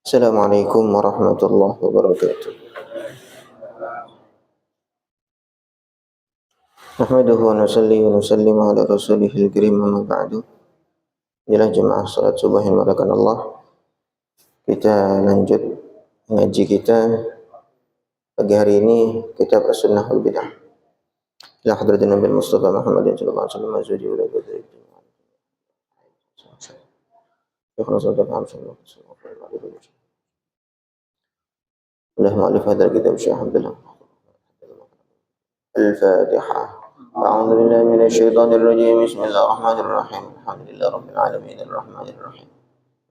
Assalamualaikum warahmatullahi wabarakatuh. Nahmaduhu wa nusalli wa nusallimu ala rasulihil karim amma ba'du. Inilah jemaah salat subuh yang dimulakan Allah. Kita lanjut ngaji kita pagi hari ini kitab As-Sunnah wal Bid'ah. Ila hadratin Nabi Mustafa Muhammadin sallallahu alaihi wasallam azwaji wa dzurriyyatihi. Oleh mu'allif hadzal kitab Syekh Abdullah Al-Fatihah. A'udzu billahi minasy syaithanir rajim. Bismillahirrahmanirrahim. Alhamdulillahi rabbil alamin arrahmanir rahim.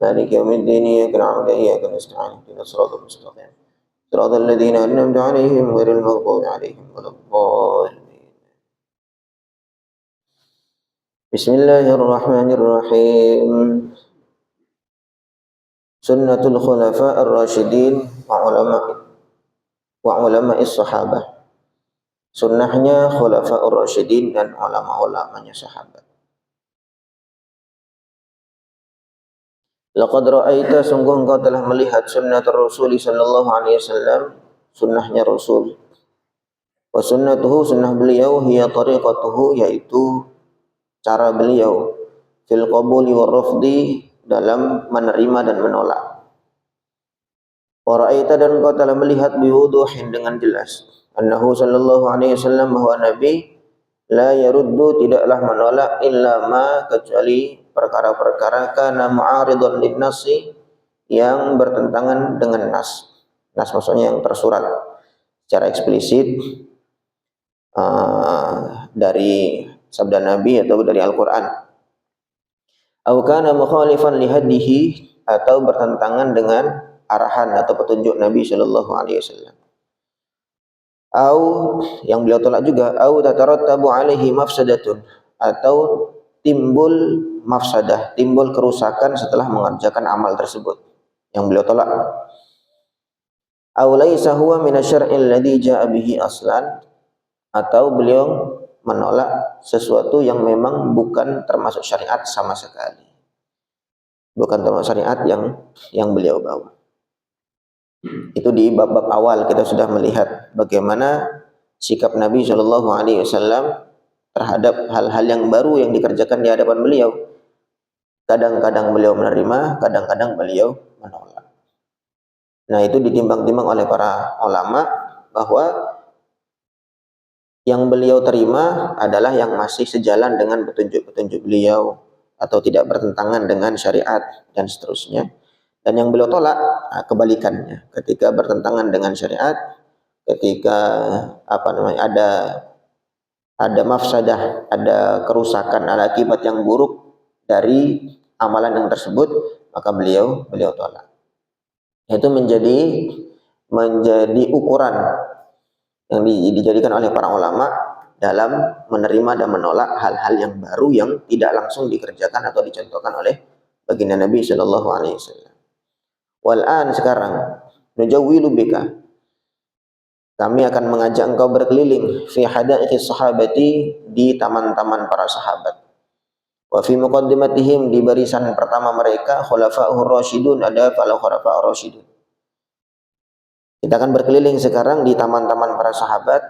Maliki yaumiddin. Iyyaka na'budu wa iyyaka nasta'in. Ihdinas siratal mustaqim. Siratal ladzina an'amta 'alaihim ghairil maghdubi 'alaihim waladdallin. Bismillahirrahmanirrahim. Sunnatul khulafa ar-rasyidin wa ulama'is sahabah. Sunnahnya khulafa ar-rasyidin dan ulama-ulamanya sahabat. Laqad ra'aita, sungguh engkau telah melihat sunnat Rasul sallallahu alaihi wasallam, sunnahnya Rasul. Wa sunnatuhu, sunnah beliau, hiya tariqatuhu, yaitu cara beliau, fil qabuli war rafdi, dalam menerima dan menolak. Wa ra'aita, dan engkau telah melihat biwuduhin, dengan jelas, annahu sallallahu alaihi wasallam, bahwa Nabi la yaruddu, tidaklah menolak, illa ma, kecuali perkara-perkara kana mu'aridun linnasi, yang bertentangan dengan nas. Nas maksudnya yang tersurat secara eksplisit dari sabda Nabi atau dari Al-Quran. Au kana mukhalifan lihadihi, atau bertentangan dengan arahan atau petunjuk Nabi sallallahu alaihi wasallam. Au, yang beliau tolak juga, au tatarattabu alaihi mafsadatun, atau timbul mafsadah, timbul kerusakan setelah mengerjakan amal tersebut, yang beliau tolak. Au laisa huwa minasyar'il ladzi jaa'a bihi aslan, atau beliau menolak sesuatu yang memang bukan termasuk syariat sama sekali, bukan termasuk syariat yang beliau bawa. Itu di bab-bab awal kita sudah melihat bagaimana sikap Nabi Shallallahu Alaihi Wasallam terhadap hal-hal yang baru yang dikerjakan di hadapan beliau. Kadang-kadang beliau menerima, kadang-kadang beliau menolak. Nah, itu ditimbang-timbang oleh para ulama bahwa yang beliau terima adalah yang masih sejalan dengan petunjuk-petunjuk beliau atau tidak bertentangan dengan syariat dan seterusnya. Dan yang beliau tolak, kebalikannya, ketika bertentangan dengan syariat, ketika ada mafsadah, ada kerusakan, ada akibat yang buruk dari amalan yang tersebut, maka beliau tolak. Itu menjadi ukuran yang dijadikan oleh para ulama dalam menerima dan menolak hal-hal yang baru yang tidak langsung dikerjakan atau dicontohkan oleh baginda Nabi Shallallahu Alaihi Wasallam. Wal'an, sekarang, nujawwilu bika, kami akan mengajak engkau berkeliling fi hadaiqis sahabati, di taman-taman para sahabat. Wa fi muqaddimatihim, di barisan pertama mereka, khulafa'ur rasyidun, ada para khulafa'ur rasyidun. Kita akan berkeliling sekarang di taman-taman para sahabat,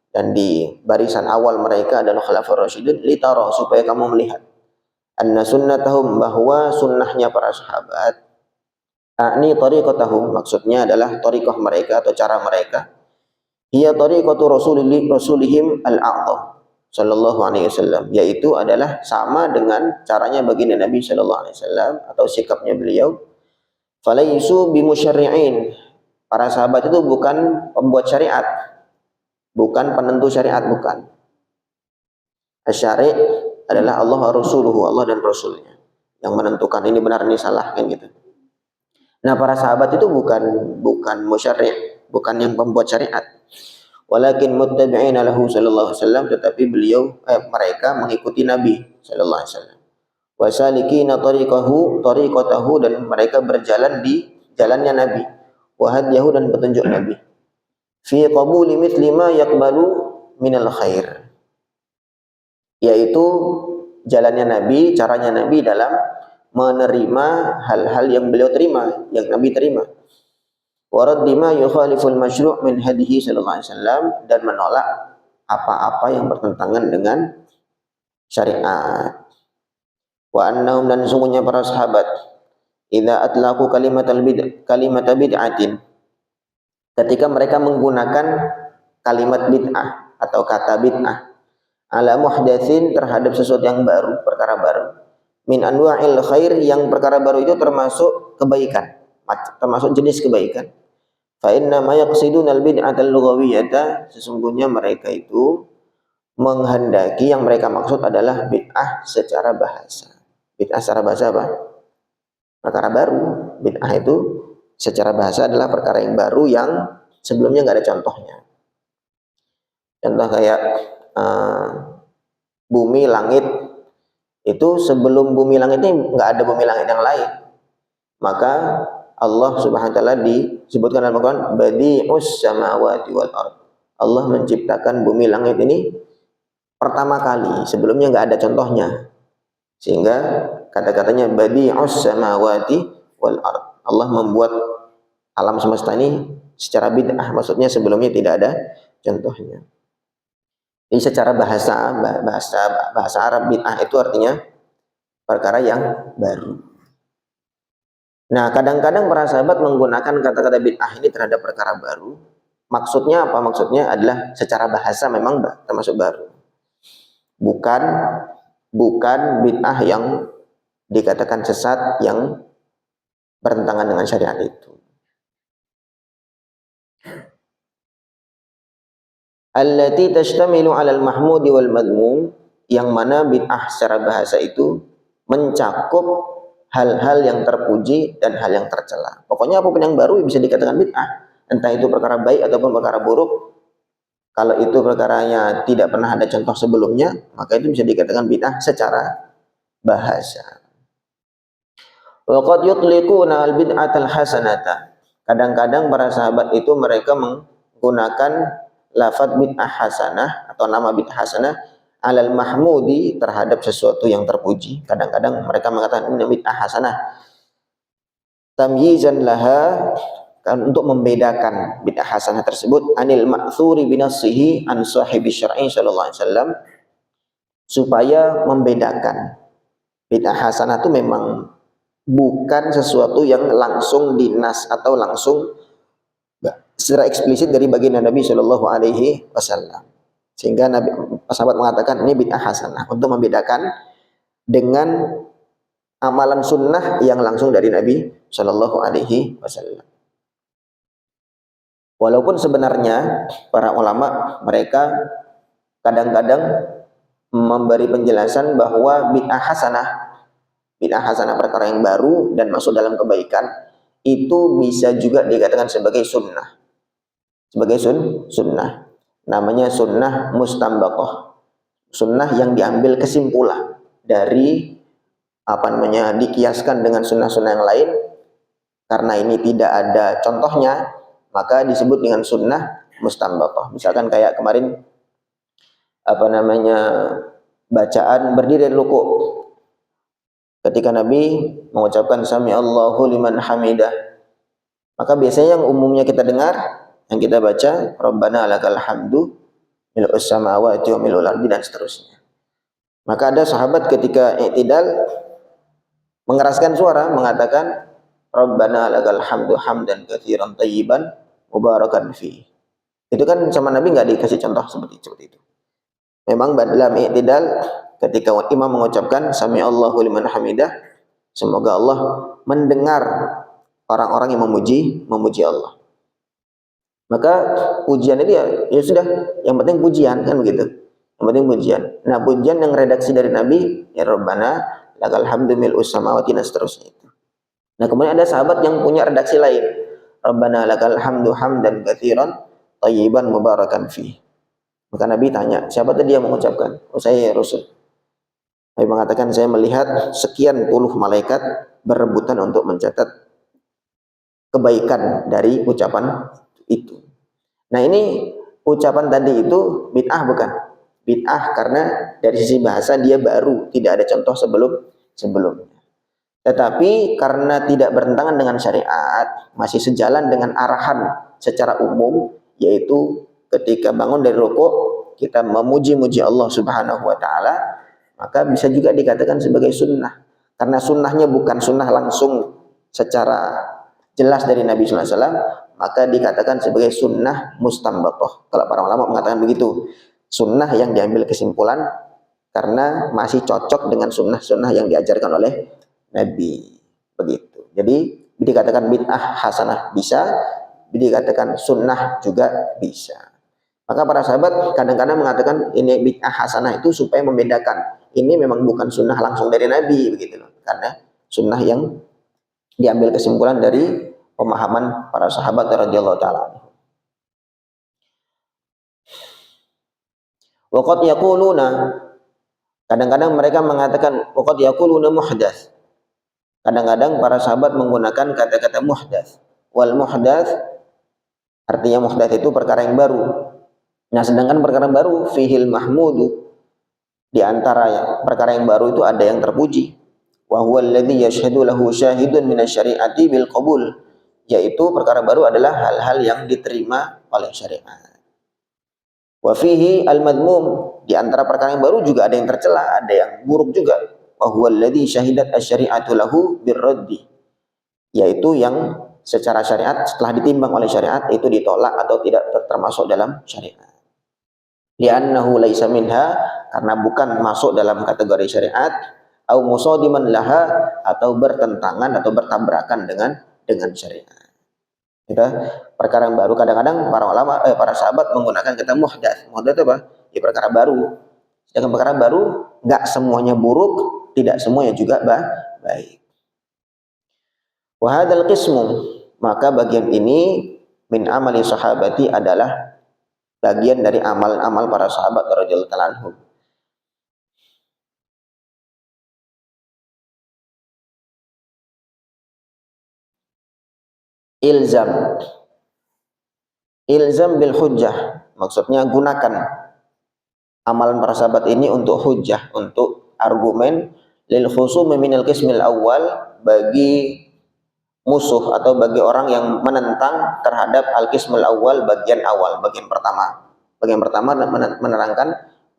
dan di barisan awal mereka adalah khulafa'ur rasyidun, litara, supaya kamu melihat, anna sunnatahum, bahwa sunnahnya para sahabat, A'ni tariqatahum, maksudnya adalah tariqah mereka atau cara mereka. Hiya tariqatu rasulihim al-a'zam sallallahu alaihi wasallam, yaitu adalah sama dengan caranya baginda Nabi sallallahu alaihi wasallam atau sikapnya beliau. Falaisu bimusyarri'in, para sahabat itu bukan pembuat syariat, bukan penentu syariat, bukan. Asy-syari' adalah Allah wa rasuluhu, Allah dan rasulnya yang menentukan ini benar ini salah, kan gitu. Nah, para sahabat itu bukan musyarri', bukan yang pembuat syariat. Walakin muttabi'ina lahu sallallahu alaihi wasallam, tetapi mereka mengikuti Nabi sallallahu alaihi wasallam. Wa salikina tariqatahu, dan mereka berjalan di jalannya Nabi. Wa hadyahu, dan petunjuk Nabi. Fi qabuli mithli ma yaqbalu minal khair, yaitu jalannya Nabi, caranya Nabi dalam menerima hal-hal yang beliau terima, yang Nabi terima. Wa raddi ma yukhaliful masyru' min hadihi sallallahu alaihi wasallam, dan menolak apa-apa yang bertentangan dengan syariat. Wa annahum, dan sungguhnya para sahabat, idza atlaqu kalimat bid'atin, ketika mereka menggunakan kalimat bid'ah atau kata bid'ah, ala muhdatsin, terhadap sesuatu yang baru, perkara baru, min anwa'il khair, yang perkara baru itu termasuk kebaikan, termasuk jenis kebaikan. Fa inna ma yaqsiduna al-bid'atal lughawiyyata, sesungguhnya mereka itu menghendaki, yang mereka maksud adalah bid'ah secara bahasa. Bid'ah secara bahasa apa? Perkara baru. Bid'ah itu secara bahasa adalah perkara yang baru yang sebelumnya nggak ada contohnya. Contoh kayak bumi, langit, itu sebelum bumi langit ini nggak ada bumi langit yang lain. Maka Allah Subhanahu wa taala disebutkan dalam Al-Qur'an badi'us samawati wal ard. Allah menciptakan bumi langit ini pertama kali, sebelumnya nggak ada contohnya. Sehingga kata-katanya badi'us samawati wal ard. Allah membuat alam semesta ini secara bid'ah, maksudnya sebelumnya tidak ada contohnya. Ini secara bahasa Arab, bid'ah itu artinya perkara yang baru. Nah, kadang-kadang para sahabat menggunakan kata-kata bid'ah ini terhadap perkara baru. Maksudnya apa? Maksudnya adalah secara bahasa memang termasuk baru. Bukan bid'ah yang dikatakan sesat, yang bertentangan dengan syariat itu. Allati tashtamilu 'alal mahmudi wal madmum, yang mana bid'ah secara bahasa itu mencakup hal-hal yang terpuji dan hal yang tercela. Pokoknya apapun yang baru bisa dikatakan bid'ah, entah itu perkara baik ataupun perkara buruk. Kalau itu perkaranya tidak pernah ada contoh sebelumnya, maka itu bisa dikatakan bid'ah secara bahasa. Wa qad yutliquna al-bid'atal hasanata. Kadang-kadang para sahabat itu mereka menggunakan lafaz bid'ah hasanah atau nama bid'ah hasanah alal mahmudi, terhadap sesuatu yang terpuji. Kadang-kadang mereka mengatakan ini bid'ah hasanah tamyizan laha, untuk membedakan bid'ah hasanah tersebut anil ma'thuri binassihi an sahibi syar'i sallallahu alaihi wasallam, supaya membedakan bid'ah hasanah itu memang bukan sesuatu yang langsung dinas atau langsung secara eksplisit dari baginda Nabi Shallallahu Alaihi Wasallam, sehingga Nabi sahabat mengatakan ini bid'ah hasanah, untuk membedakan dengan amalan sunnah yang langsung dari Nabi Shallallahu Alaihi Wasallam. Walaupun sebenarnya para ulama mereka kadang-kadang memberi penjelasan bahwa bid'ah hasanah perkara yang baru dan masuk dalam kebaikan, itu bisa juga dikatakan sebagai sunnah. Sebagai sunnah, namanya sunnah mustambaqah, sunnah yang diambil kesimpulan dari dikiaskan dengan sunnah-sunnah yang lain. Karena ini tidak ada contohnya, maka disebut dengan sunnah mustambaqah. Misalkan kayak kemarin bacaan berdiri dari ruku, ketika Nabi mengucapkan sami Allahu liman hamidah, maka biasanya yang umumnya kita dengar, yang kita baca Rabbana lakal hamdu mil'us samawati wa mil'ul ardi, dan seterusnya. Maka ada sahabat ketika i'tidal mengeraskan suara mengatakan Rabbana lakal hamdu hamdan katsiran thayyiban mubarakan fi. Itu kan sama Nabi nggak dikasih contoh seperti itu. Memang dalam i'tidal ketika imam mengucapkan sami Allahu liman hamidah, semoga Allah mendengar orang-orang yang memuji Allah. Maka pujian itu ya sudah, yang penting pujian, kan begitu. Yang penting pujian. Nah, pujian yang redaksi dari Nabi ya Rabbana lakal hamdu mil'us samawati, dan seterusnya itu. Nah, kemudian ada sahabat yang punya redaksi lain. Rabbana lakal hamdu hamdan katsiran thayyiban mubarakan fi. Maka Nabi tanya, siapa tadi yang mengucapkan? Oh, saya ya Rasul. Nabi mengatakan, saya melihat sekian puluh malaikat berebutan untuk mencatat kebaikan dari ucapan itu. Nah, ini ucapan tadi itu bid'ah bukan? Bid'ah karena dari sisi bahasa dia baru, tidak ada contoh sebelumnya. Tetapi karena tidak bertentangan dengan syariat, masih sejalan dengan arahan secara umum, yaitu ketika bangun dari rukuk kita memuji-muji Allah Subhanahu wa taala, maka bisa juga dikatakan sebagai sunnah. Karena sunnahnya bukan sunnah langsung secara jelas dari Nabi sallallahu alaihi wasallam, maka dikatakan sebagai sunnah mustambatah. Kalau para ulama mengatakan begitu, sunnah yang diambil kesimpulan karena masih cocok dengan sunnah-sunnah yang diajarkan oleh Nabi. Begitu. Jadi dikatakan bid'ah hasanah bisa, dikatakan sunnah juga bisa. Maka para sahabat kadang-kadang mengatakan ini bid'ah hasanah itu supaya membedakan. Ini memang bukan sunnah langsung dari Nabi, begitu loh. Karena sunnah yang diambil kesimpulan dari pemahaman para sahabat radhiyallahu taala. Waqad yaquluna, kadang-kadang mereka mengatakan waqad yaquluna muhdats. Kadang-kadang para sahabat menggunakan kata-kata muhdats. Wal muhdats artinya muhdats itu perkara yang baru. Nah, sedangkan perkara baru fihil mahmudu, di antara perkara yang baru itu ada yang terpuji. Wa huwa alladhi yashhadu lahu syahidun minasyari'ati bil qabul, yaitu perkara baru adalah hal-hal yang diterima oleh syariat. Wa fihi al-madmum, di antara perkara yang baru juga ada yang tercela, ada yang buruk juga. Wa huwa alladhi syahidat asy-syari'atu lahu birraddi, yaitu yang secara syariat setelah ditimbang oleh syariat itu ditolak atau tidak termasuk dalam syariat. Li'annahu laisa minha, karena bukan masuk dalam kategori syariat, au musadiman laha, atau bertentangan atau bertabrakan dengan syariat. Itu perkara yang baru. Kadang-kadang para ulama para sahabat menggunakan kata muhdats. Muhdats apa? Ya perkara baru. Sedangkan perkara baru enggak semuanya buruk, tidak semuanya juga baik. Wa hadzal qismu, maka bagian ini min amali sahabati adalah bagian dari amal-amal para sahabat radhiyallahu ta'ala anhum. Ilzam bil hujjah, maksudnya gunakan amalan para sahabat ini untuk hujjah, untuk argumen, lil khusum minal qismil awal, bagi musuh atau bagi orang yang menentang terhadap al-qismul awal, bagian awal, bagian pertama. Bagian pertama menerangkan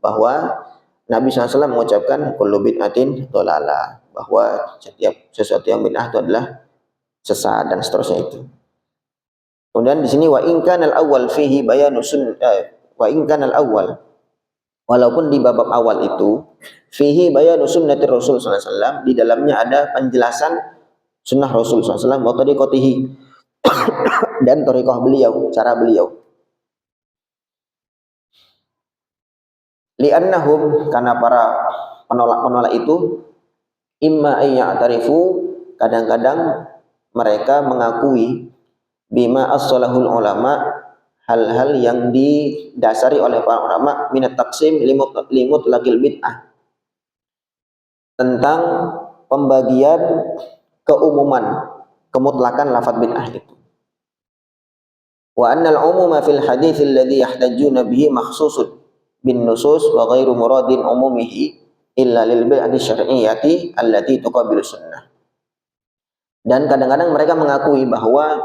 bahwa Nabi SAW mengucapkan kullu bid'atin dhalalah, bahwa setiap sesuatu yang bid'ah itu adalah sesat dan seterusnya itu. Kemudian di sini wa in kana al-awwal fihi bayanu wa in kana al-awwal, walaupun di bab awal itu fihi bayanu sunnati Rasul sallallahu alaihi wasallam, di dalamnya ada penjelasan sunnah Rasul sallallahu alaihi wasallam wa tariqatihi dan thariqah beliau, cara beliau. Li'annahum, karena para penolak-penolak itu imma ayya'tarifu, kadang-kadang mereka mengakui bima as-salahul ulama, hal-hal yang didasari oleh para ulama minat taqsim limut lagil bid'ah, tentang pembagian keumuman, kemutlakan lafaz bid'ah itu. Wa annal umuma fil hadits alladhi yahtajuna bihi makhsusun bin nusus wa ghairu muradin umumihi illa lil bid'ati syar'iyyati allati tuqabilu sunnah. Dan kadang-kadang mereka mengakui bahwa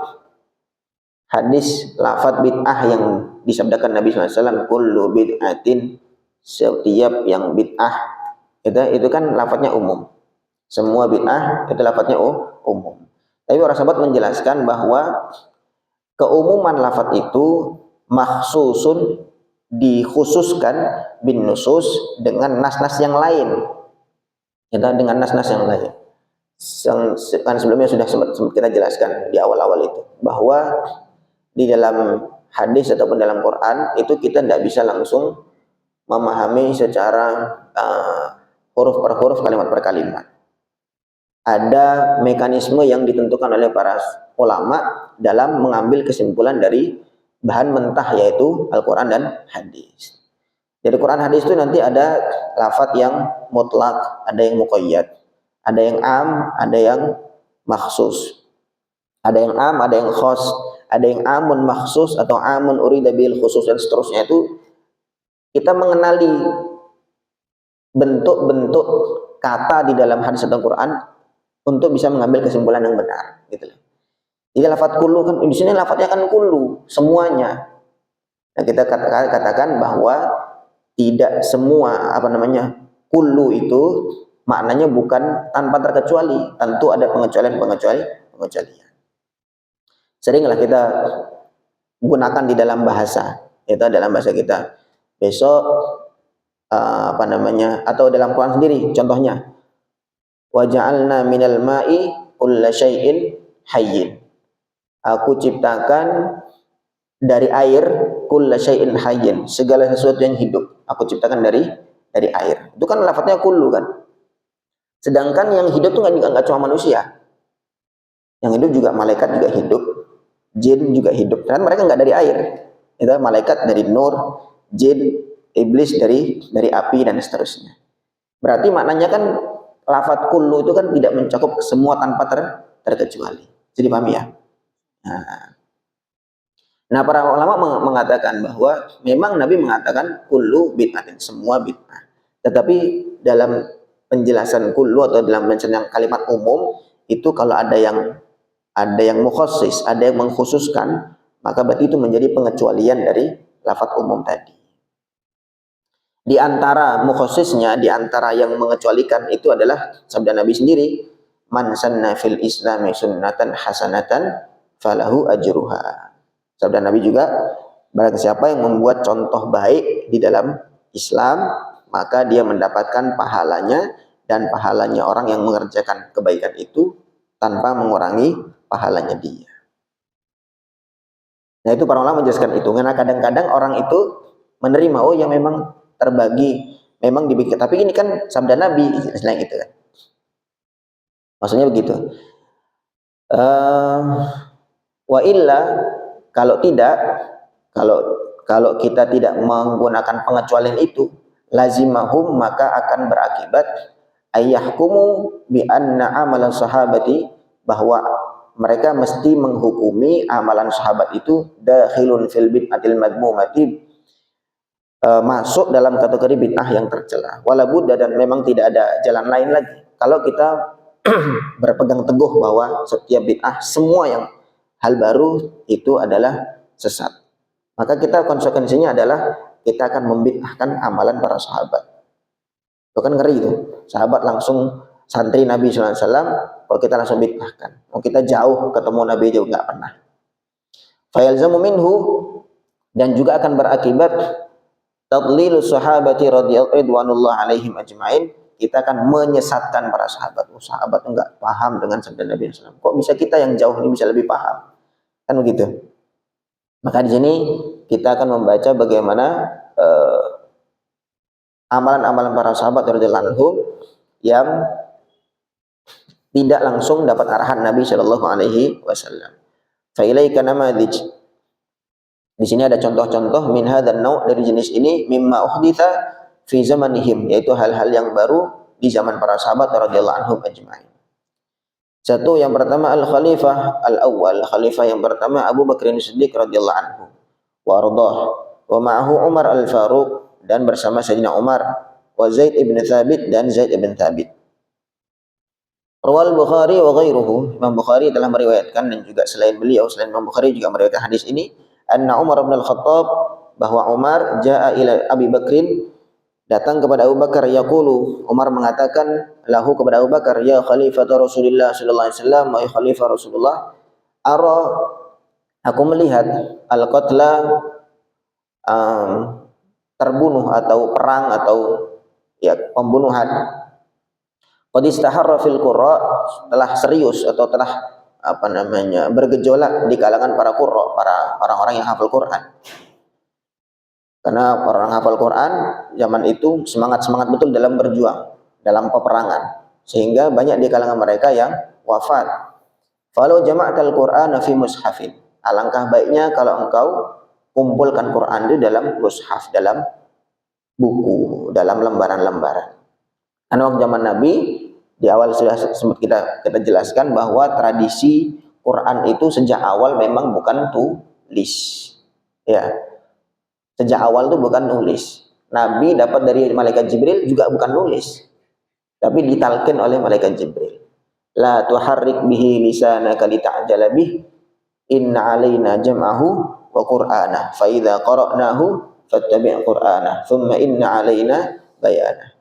hadis lafaz bid'ah yang disabdakan Nabi SAW, kullu bid'atin, setiap yang bid'ah, itu kan lafaznya umum. Semua bid'ah itu lafaznya umum. Tapi para sahabat menjelaskan bahwa keumuman lafaz itu makhsusun, dikhususkan bin nusus, dengan nas-nas yang lain. Dengan nas-nas yang lain. Kan sebelumnya sudah sempat kita jelaskan di awal-awal itu, bahwa di dalam hadis ataupun dalam Quran itu kita tidak bisa langsung memahami secara huruf per huruf, kalimat per kalimat. Ada mekanisme yang ditentukan oleh para ulama dalam mengambil kesimpulan dari bahan mentah, yaitu Al-Quran dan hadis. Dari Quran hadis itu nanti ada lafaz yang mutlak, ada yang muqayyad, ada yang am, ada yang makhsus, ada yang am, ada yang khos, ada yang amun makhsus atau amun urida bil khusus dan seterusnya. Itu kita mengenali bentuk-bentuk kata di dalam hadis atau Quran untuk bisa mengambil kesimpulan yang benar, gitu loh. Jadi lafadz kullu kan di sini lafadznya kan kullu, semuanya. Nah, kita katakan bahwa tidak semua kullu itu maknanya bukan tanpa terkecuali, tentu ada pengecualian. Seringlah kita gunakan di dalam bahasa, itu dalam bahasa kita. Besok atau dalam Quran sendiri, contohnya waja'alna minal ma'i kulla syai'in hayyin. Aku ciptakan dari air kulla syai'in hayyin, segala sesuatu yang hidup. Aku ciptakan dari air. Itu kan lafadznya kullu kan. Sedangkan yang hidup itu enggak cuma manusia. Yang hidup juga malaikat juga hidup, jin juga hidup. Dan mereka enggak dari air. Itu malaikat dari nur, jin, iblis dari api dan seterusnya. Berarti maknanya kan lafadz kullu itu kan tidak mencakup semua tanpa terkecuali. Jadi paham ya? Nah, para ulama mengatakan bahwa memang Nabi mengatakan kullu bid'atin, semua bid'ah. Tetapi dalam penjelasan kullu atau dalam penjelasan kalimat umum itu kalau ada yang mukhassis, ada yang mengkhususkan, maka berarti itu menjadi pengecualian dari lafadz umum tadi. Di antara mukhassisnya, di antara yang mengecualikan itu adalah sabda Nabi sendiri, man sanna fil islami sunnatan hasanatan falahu ajruha. Sabda Nabi juga, barang siapa yang membuat contoh baik di dalam Islam, maka dia mendapatkan pahalanya, dan pahalanya orang yang mengerjakan kebaikan itu tanpa mengurangi pahalanya dia. Nah, itu para ulama menjelaskan itu, karena kadang-kadang orang itu menerima, oh yang memang terbagi, memang dibikin, tapi ini kan sabda Nabi, selain itu kan. Maksudnya begitu. Wa illa, kalau tidak, kalau kita tidak menggunakan pengecualian itu, lazimahum, maka akan berakibat ayyahkumu bi anna amalan sahabati, bahwa mereka mesti menghukumi amalan sahabat itu dakhilun fil bid'atil madmumati, masuk dalam kategori bid'ah yang tercela. Wala budda, dan memang tidak ada jalan lain lagi. Kalau kita berpegang teguh bahwa setiap bid'ah, semua yang hal baru itu adalah sesat, maka kita konsekuensinya adalah kita akan membid'ahkan amalan para sahabat. Itu kan ngeri itu. Sahabat langsung santri Nabi SAW, kalau kita langsung bid'ahkan. Mau kita jauh ketemu Nabi juga nggak pernah. Fayalzamu minhu, dan juga akan berakibat tadlilu sahabati radhiyallahu alaihim ajma'in, kita akan menyesatkan para sahabat. Sahabat enggak paham dengan sabda Nabi SAW. Kok bisa kita yang jauh ini bisa lebih paham? Kan begitu. Maka di sini kita akan membaca bagaimana amalan-amalan para sahabat radhiyallahu anhum yang tidak langsung dapat arahan Nabi Shallallahu Alaihi Wasallam. Fa ilaika namadij. Di sini ada contoh-contoh min hadzal nau', dari jenis ini, mimma uhditsa fi zamanihim, yaitu hal-hal yang baru di zaman para sahabat radhiyallahu anhum ajma'in. Satu, yang pertama al-khalifah al-awwal, khalifah yang pertama Abu Bakar As-Siddiq radhiyallahu anhu wa ardhah, wa ma'ahu Umar al-Faruq, dan bersama Sayyidina Umar, wa Zaid ibn Thabit, dan Zaid ibn Thabit. Rawal Bukhari wa ghairuhu, Imam Bukhari telah meriwayatkan, dan juga selain beliau, selain Imam Bukhari juga meriwayatkan hadis ini, anna Umar bin Al-Khattab, bahwa Umar jaa ila Abi Bakrin, datang kepada Abu Bakar, yaqulu, Umar mengatakan lahu kepada Abu Bakar, ya khalifah Rasulullah sallallahu alaihi wasallam, wa khalifah Rasulullah, ara, aku melihat al-qatla, terbunuh atau perang atau ya pembunuhan, qad istaharra fil qurra, telah serius atau telah bergejolak di kalangan para qurra, para orang-orang yang hafal Quran. Karena orang hafal Quran zaman itu semangat-semangat betul dalam berjuang, dalam peperangan, sehingga banyak di kalangan mereka yang wafat. Falau jama'atal Qur'ana fi mushafin, alangkah baiknya kalau engkau kumpulkan Quran itu dalam mushaf, dalam buku, dalam lembaran-lembaran. Karena waktu zaman Nabi, di awal sudah sempat kita jelaskan bahwa tradisi Quran itu sejak awal memang bukan tulis, ya. Sejak awal itu bukan nulis. Nabi dapat dari malaikat Jibril juga bukan nulis, tapi ditalkin oleh malaikat Jibril. la tuharrik bihi lisanaka lita'jala bih inna alaina jam'ahu wa qur'ana fa idza qara'nahu fattabi' qur'ana thumma inna alaina bayana.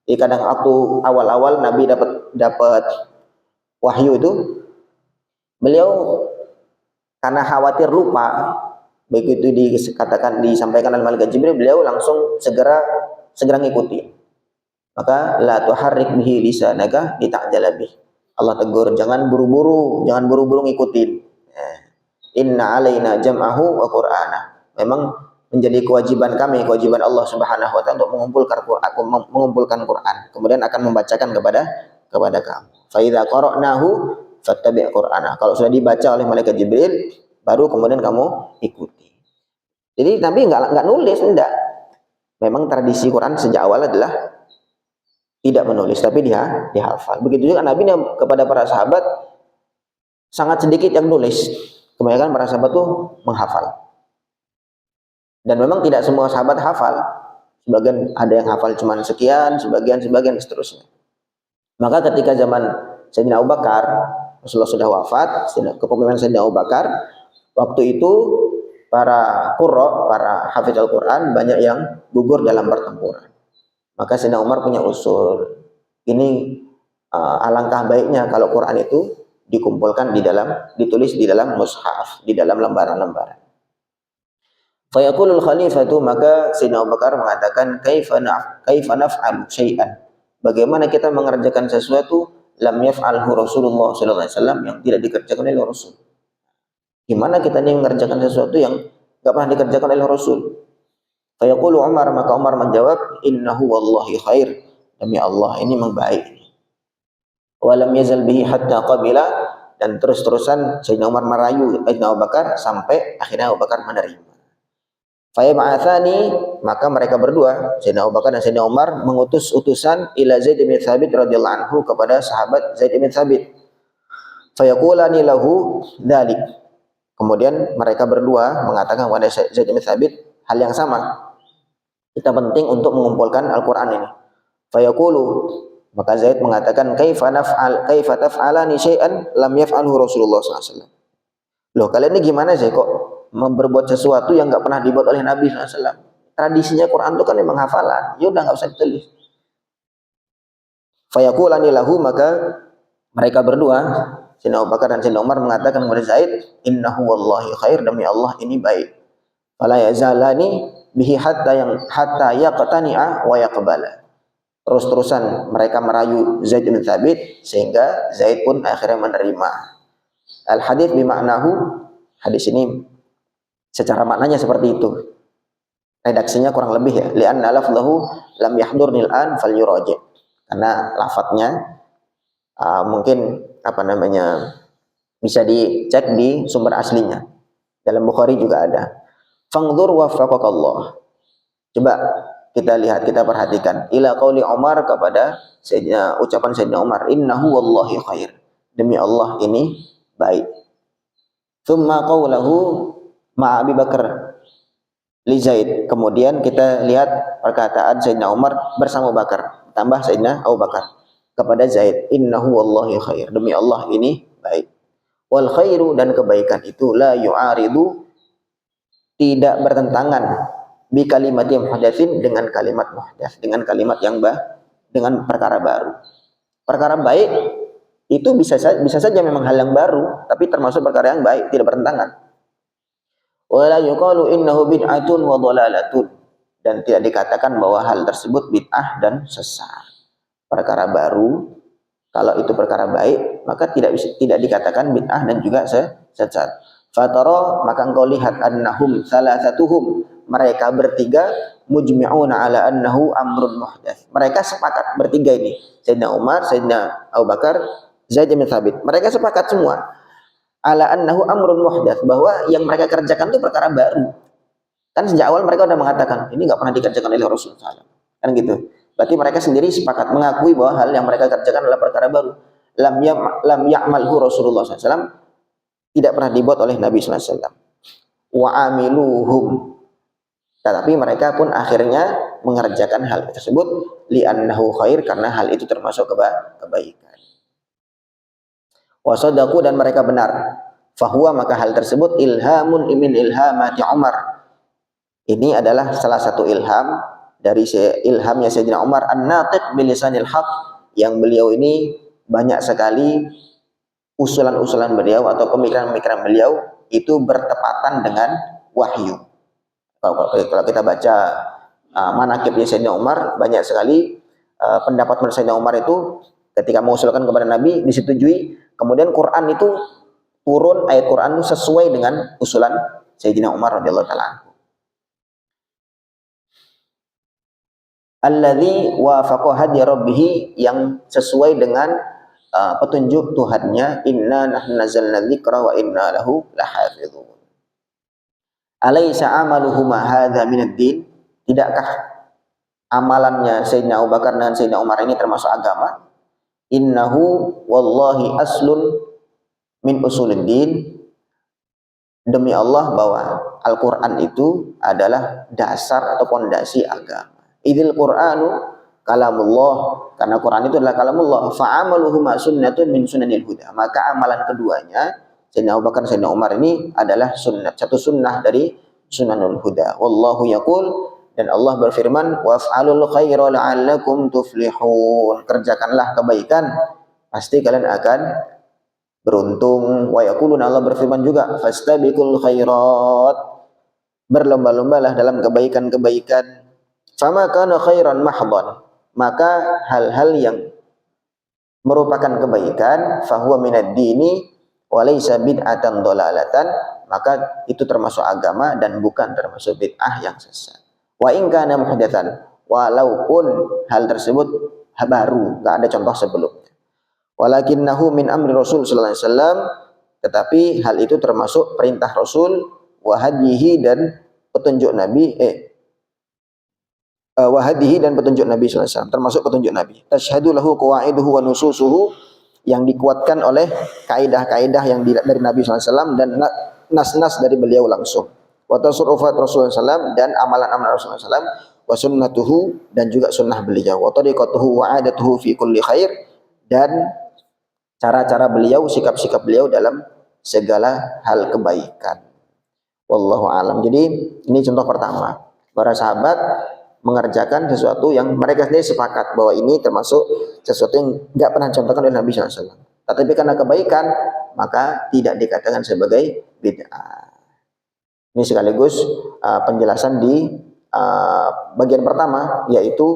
Jadi kadang waktu awal-awal Nabi dapat wahyu itu, beliau karena khawatir lupa, begitu disampaikan oleh malaikat Jibril, beliau langsung segera ngikuti. Maka la tuharrik bihi lisanaka lita'jala bih. Allah tegur, jangan buru-buru ngikutin. Inna alaina jam'ahu wa qur'ana. Memang menjadi kewajiban Allah Subhanahu wa taala untuk mengumpulkan Quran, kemudian akan membacakan kepada kamu. Fa idza qara'nahu fattabi' qur'ana. Kalau sudah dibaca oleh malaikat Jibril, baru kemudian kamu ikuti. Jadi Nabi enggak nulis, enggak. Memang tradisi Quran sejak awal adalah tidak menulis, tapi dia dihafal. Begitu juga Nabi kepada para sahabat sangat sedikit yang nulis. Kebanyakan para sahabat tuh menghafal. Dan memang tidak semua sahabat hafal. Sebagian ada yang hafal cuma sekian, sebagian seterusnya. Maka ketika zaman Sayyidina Abu Bakar, Rasulullah sudah wafat, kepemimpinan Sayyidina Abu Bakar, waktu itu para qurra, para hafiz Al-Quran banyak yang gugur dalam pertempuran. Maka Sayyidina Umar punya usul, ini alangkah baiknya kalau Quran itu dikumpulkan ditulis di dalam mushaf, di dalam lembaran-lembaran. Fayaqulul khalifatu, maka Sayyidina Abu Bakar mengatakan, kaifa naf'alu syai'an, bagaimana kita mengerjakan sesuatu lam yaf'alhu Rasulullah sallallahu alaihi wasallam, yang tidak dikerjakan oleh Rasul. Gimana kita ini mengerjakan sesuatu yang enggak pernah dikerjakan oleh Rasul? Fayaqulu Umar, maka Umar menjawab, innahu wallahi khair, demi Allah ini memang baik. Walam yazal bihi hatta qabila, dan terus-terusan Sayyidina Umar merayu Sayyidina Abu Bakar sampai akhirnya Abu Bakar menerima. Fayab'atsani, maka mereka berdua, Sayyidina Abu Bakar dan Sayyidina Umar, mengutus utusan ila Zaid bin Thabit radhiyallahu anhu, kepada sahabat Zaid bin Thabit. Fayaqulani lahu dzalik. Kemudian mereka berdua mengatakan kepada Zaid bin Thabit hal yang sama. Kita penting untuk mengumpulkan Al-Qur'an ini. Fayaqulu, maka Zaid mengatakan, kaifa taf'alani syai'an lam yaf'alhu Rasulullah SAW. Loh, kalian ini gimana sih kok berbuat sesuatu yang enggak pernah dibuat oleh Nabi SAW? Tradisinya Quran itu kan memang hafalan. Ya udah enggak usah ditulis. Fayaqulani lahu, maka mereka berdua, Sayyidina Abu Bakar dan Sayyidina Umar, mengatakan kepada Zaid, innahu wallahi khair, demi Allah ini baik. Fala yazalani bihi hatta yaqtani'a wa yaqbala. Terus-terusan mereka merayu Zaid bin Thabit sehingga Zaid pun akhirnya menerima. Al-hadits bimaknahu, hadis ini secara maknanya seperti itu. Redaksinya kurang lebih ya, li'anna lafdhahu lam yahdurnil an falyuraji'. Karena lafadznya mungkin bisa dicek di sumber aslinya. Dalam Bukhari juga ada. Fangdzur waffaqakallah. Coba kita lihat, kita perhatikan ila qauli Umar, kepada ucapan Sayyidina Umar, innahu wallahi khair, demi Allah ini baik. Tsumma qaulahu ma Abi Bakar li Zaid, kemudian kita lihat perkataan Sayyidina Umar bersama Abu Bakar, tambah Sayyidina Abu Bakar kepada Zaid, innahu wallahi khair, demi Allah ini baik. Wal khairu, dan kebaikan itu la yu'aridu, tidak bertentangan, bi kalimatin muhdatsin, dengan kalimat muhdats, dengan kalimat yang dengan perkara baru. Perkara baik itu bisa saja memang hal yang baru, tapi termasuk perkara yang baik, tidak bertentangan. Wala yuqalu innahu bid'atun wa dhalalatun, dan tidak dikatakan bahwa hal tersebut bid'ah dan sesat. Perkara baru, kalau itu perkara baik, maka tidak dikatakan bid'ah dan juga sesat. Fatara, maka engkau lihat, annahum salasatuhum, mereka bertiga, mujmi'una ala annahu amrun muhdats, mereka sepakat bertiga ini, Sayyidina Umar, Sayyidina Abu Bakar, Zaid bin Thabit, mereka sepakat semua ala annahu amrun muhdats, bahwa yang mereka kerjakan itu perkara baru. Kan sejak awal mereka sudah mengatakan ini enggak pernah dikerjakan oleh Rasulullah SAW. Kan gitu. Berarti mereka sendiri sepakat mengakui bahwa hal yang mereka kerjakan adalah perkara baru. Lam ya'malhu Rasulullah SAW, tidak pernah dibuat oleh Nabi SAW. Wa amiluhum, tetapi mereka pun akhirnya mengerjakan hal tersebut li'annahu khair, karena hal itu termasuk kebaikan. wa shadaqu dan mereka benar. Fahuwa maka hal tersebut ilhamun min ilhamati Umar. Ini adalah salah satu ilham dari ilhamnya Sayyidina Umar an-natiq bilisanil haq, yang beliau ini banyak sekali usulan-usulan beliau atau pemikiran-pemikiran beliau itu bertepatan dengan wahyu. Kalau kita baca manaqibnya Sayyidina Umar, banyak sekali pendapat Sayyidina Umar itu ketika mengusulkan kepada Nabi disetujui. Kemudian Quran itu turun, ayat Quran itu sesuai dengan usulan Sayyidina Umar radhiyallahu taala. Alladzi wafaqa hadi rabbih, yang sesuai dengan petunjuk Tuhannya. Inna nahnu nazzalna dzikra wa inna lahu lahafizun. Alaysa amaluhuma hadza minad din? Tidakkah amalannya Sayyidina Abu Bakar dan Sayyidina Umar ini termasuk agama? Innahu wallahi aslun min usuluddin. Demi Allah bahwa Al-Quran itu adalah dasar atau fondasi agama. Idzil Qur'anu kalamullah, karena Quran itu adalah kalamullah. Fa'amaluhuma sunnatun min sunanil huda. Maka amalan keduanya Sayyidina Abu Bakar dan Sayyidina Umar ini adalah satu sunnah dari sunanul huda. Wallahu yaqul, dan Allah berfirman, waf'alul khaira la'allakum tuflihun. Kerjakanlah kebaikan, pasti kalian akan beruntung. Wa yaqulun, Allah berfirman juga, fastabiqul khairat, berlomba-lombalah dalam kebaikan-kebaikan. Fama kana khairan mahdhan, maka hal-hal yang merupakan kebaikan, fahuwa minad dini wa laysa bid'atan dhalalatan, maka itu termasuk agama dan bukan termasuk bid'ah yang sesat. Wa in kana muhdatsan, walaupun hal tersebut baru, enggak ada contoh sebelumnya. Walakinnahu min amri Rasul sallallahu alaihi wasallam, tetapi hal itu termasuk perintah Rasul, wa hadihi dan petunjuk Nabi, wa hadihi dan petunjuk Nabi sallallahu alaihi wasallam, termasuk petunjuk Nabi. Tashhadu lahu qawaiduhu wa nususuhu, yang dikuatkan oleh kaidah-kaidah yang dari Nabi sallallahu alaihi wasallam dan nas-nas dari beliau langsung. Wa tasarrufat Rasulullah sallallahu alaihi wasallam, dan amalan-amalan Rasulullah sallallahu alaihi wasallam, wa sunnatuhu dan juga sunnah beliau, wa tariqatuhu wa adatuhu fi kulli khair, dan cara-cara beliau, sikap-sikap beliau dalam segala hal kebaikan. Wallahu alam. Jadi ini contoh pertama, para sahabat mengerjakan sesuatu yang mereka sendiri sepakat bahwa ini termasuk sesuatu yang tidak pernah dicontohkan oleh Nabi SAW. Tetapi karena kebaikan, maka tidak dikatakan sebagai bid'ah. Ini sekaligus penjelasan di bagian pertama, yaitu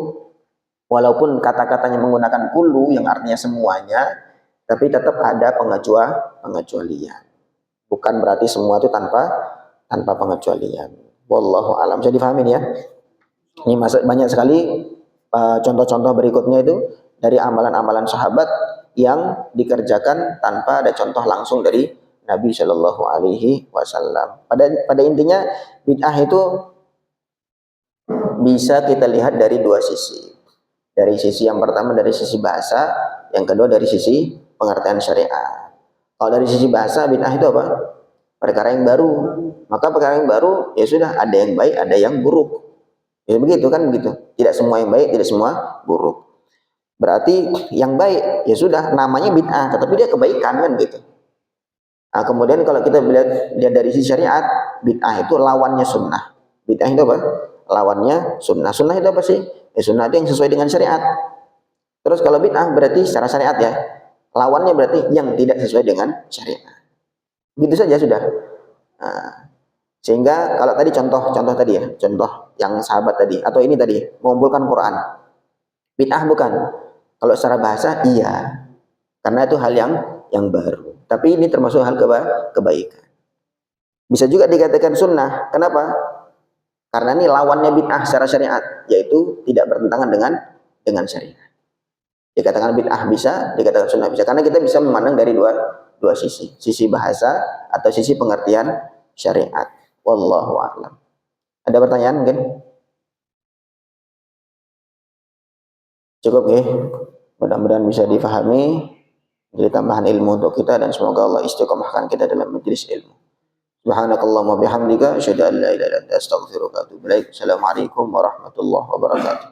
walaupun kata-katanya menggunakan kullu yang artinya semuanya, tapi tetap ada pengecualian. Bukan berarti semua itu tanpa pengecualian. Wallahu alam. Bisa difahami ya? Ini banyak sekali contoh-contoh berikutnya itu dari amalan-amalan sahabat yang dikerjakan tanpa ada contoh langsung dari Nabi Shallallahu Alaihi Wasallam. Pada intinya bid'ah itu bisa kita lihat dari dua sisi. Dari sisi yang pertama dari sisi bahasa, yang kedua dari sisi pengertian syariat. Kalau dari sisi bahasa, bid'ah itu apa? Perkara yang baru. Maka perkara yang baru ya sudah, ada yang baik, ada yang buruk. Ya begitu kan, begitu. Tidak semua yang baik, tidak semua buruk. Berarti yang baik ya sudah namanya bid'ah, tetapi dia kebaikan kan gitu. Nah, kemudian kalau kita lihat dari sisi syariat, bid'ah itu lawannya sunnah. Bid'ah itu apa? Lawannya sunnah. Sunnah itu apa sih? Ya, sunnah itu yang sesuai dengan syariat. Terus kalau bid'ah berarti secara syariat ya, lawannya berarti yang tidak sesuai dengan syariat. Begitu saja sudah. Nah, sehingga kalau tadi contoh tadi ya, contoh yang sahabat tadi, atau ini tadi, mengumpulkan Quran. Bid'ah bukan? Kalau secara bahasa iya, karena itu hal yang baru. Tapi ini termasuk hal kebaikan. Bisa juga dikatakan sunnah. Kenapa? Karena ini lawannya bid'ah secara syariat, yaitu tidak bertentangan dengan syariat. Dikatakan bid'ah bisa, dikatakan sunnah bisa, karena kita bisa memandang dari dua sisi. Sisi bahasa atau sisi pengertian syariat. Wallahu a'lam. Ada pertanyaan mungkin? Cukup ya. Mudah-mudahan bisa difahami, jadi tambahan ilmu untuk kita, dan semoga Allah istiqomahkan kita dalam majelis ilmu. Subhanakallahumma bihamdika asyhadu an la ilaha illa anta astaghfiruka wa atubu ilaik. Assalamualaikum warahmatullahi wabarakatuh.